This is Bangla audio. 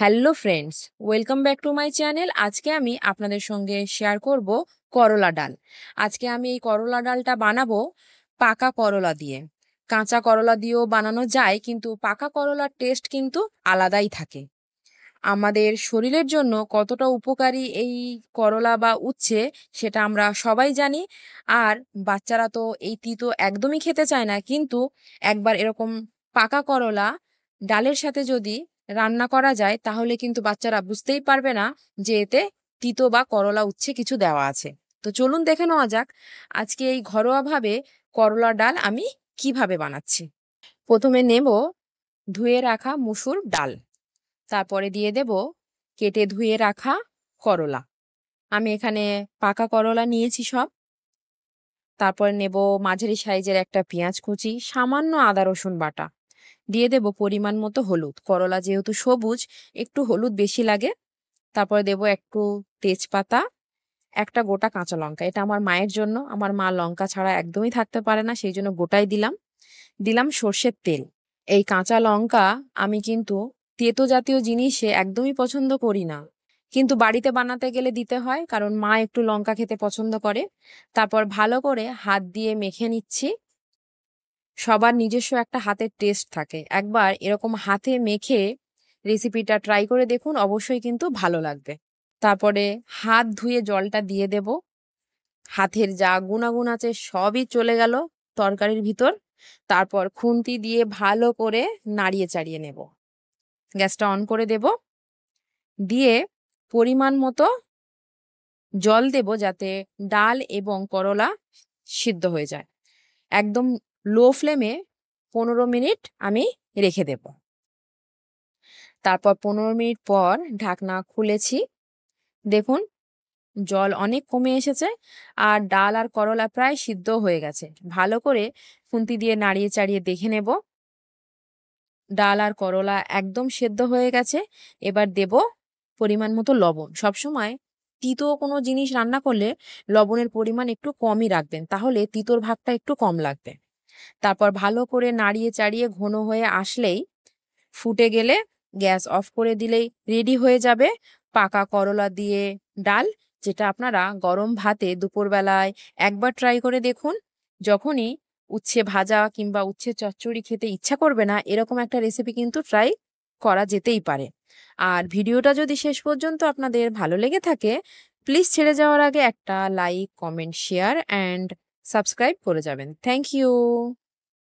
Hello friends, welcome back to my channel. আজকে আমি আপনাদের সঙ্গে শেয়ার করব করলা ডাল। আজকে আমি এই করলা ডালটা বানাবো পাকা করলা দিয়ে। কাঁচা করলা দিয়েও বানানো যায়, কিন্তু পাকা করলার টেস্ট কিন্তু আলাদাই থাকে। আমাদের শরীরের জন্য কতটা উপকারী এই করলা বা উচ্ছে সেটা আমরা সবাই জানি। আর বাচ্চারা তো এই তিতো একদমই খেতে চায় না, কিন্তু একবার এরকম পাকা করলা ডালের সাথে যদি রান্না করা যায় তাহলে কিন্তু বাচ্চারা বুঝতেই পারবে না যে এতে তিতো বা করলা উচ্ছে কিছু দেওয়া আছে। তো চলুন দেখে নেওয়া যাক আজকে এই ঘরোয়াভাবে করলা ডাল আমি কিভাবে বানাচ্ছি। প্রথমে নেব ধুয়ে রাখা মুসুর ডাল, তারপরে দিয়ে দেব কেটে ধুয়ে রাখা করলা। আমি এখানে পাকা করলা নিয়েছি সব। তারপরে নেব মাঝারি সাইজের একটা পেঁয়াজ কুচি, সামান্য আদা রসুন বাটা, দিয়ে দেব পরিমাণ মতো হলুদ। করলা যেহেতু সবুজ, একটু হলুদ বেশি লাগে। তারপরে দেব একটু তেজপাতা, একটা গোটা কাঁচা লঙ্কা। এটা আমার মায়ের জন্য, আমার মা লঙ্কা ছাড়া একদমই থাকতে পারে না, সেই জন্য গোটাই দিলাম। দিলাম সর্ষের তেল। এই কাঁচা লঙ্কা আমি কিন্তু তেতো জাতীয় জিনিসে একদমই পছন্দ করি না, কিন্তু বাড়িতে বানাতে গেলে দিতে হয়, কারণ মা একটু লঙ্কা খেতে পছন্দ করে। তারপর ভালো করে হাত দিয়ে মেখে নিচ্ছি। সবার নিজস্ব একটা হাতের টেস্ট থাকে, একবার এরকম হাতে মেখে রেসিপিটা ট্রাই করে দেখুন, অবশ্যই কিন্তু ভালো লাগবে। তারপরে হাত ধুয়ে জলটা দিয়ে দেব। হাতের যা গুণাগুণ আছে সবই চলে গেল তরকারির ভিতর। তারপর খুন্তি দিয়ে ভালো করে নাড়িয়ে চাড়িয়ে নেব। গ্যাসটা অন করে দেব, দিয়ে পরিমাণ মতো জল দেব যাতে ডাল এবং করলা সিদ্ধ হয়ে যায়। একদম লো ফ্লেমে 15 মিনিট আমি রেখে দেব। তারপর 15 মিনিট পর ঢাকনা খুলেছি। দেখুন জল অনেক কমে এসেছে, আর ডাল আর করলা প্রায় সিদ্ধ হয়ে গেছে। ভালো করে খুন্তি দিয়ে নাড়িয়ে চাড়িয়ে দেখে নেব ডাল আর করলা একদম সেদ্ধ হয়ে গেছে। এবার দেব পরিমাণ মতো লবণ। সবসময় তিতো কোনো জিনিস রান্না করলে লবণের পরিমাণ একটু কমই রাখবেন, তাহলে তিতোর ভাগটা একটু কম লাগবে। তারপর ভালো করে নাড়িয়ে চাড়িয়ে ঘন হয়ে আসলেই, ফুটে গেলে গ্যাস অফ করে দিলেই রেডি হয়ে যাবে পাকা করলা দিয়ে ডাল, যেটা আপনারা গরম ভাতে দুপুরবেলায় একবার ট্রাই করে দেখুন। যখনই উচ্ছে ভাজা কিংবা উচ্ছে চচ্চড়ি খেতে ইচ্ছা করবে না, এরকম একটা রেসিপি কিন্তু ট্রাই করা যেতেই পারে। আর ভিডিওটা যদি শেষ পর্যন্ত আপনাদের ভালো লেগে থাকে, প্লিজ ছেড়ে যাওয়ার আগে একটা like, comment, share and subscribe করে যাবেন। Thank you.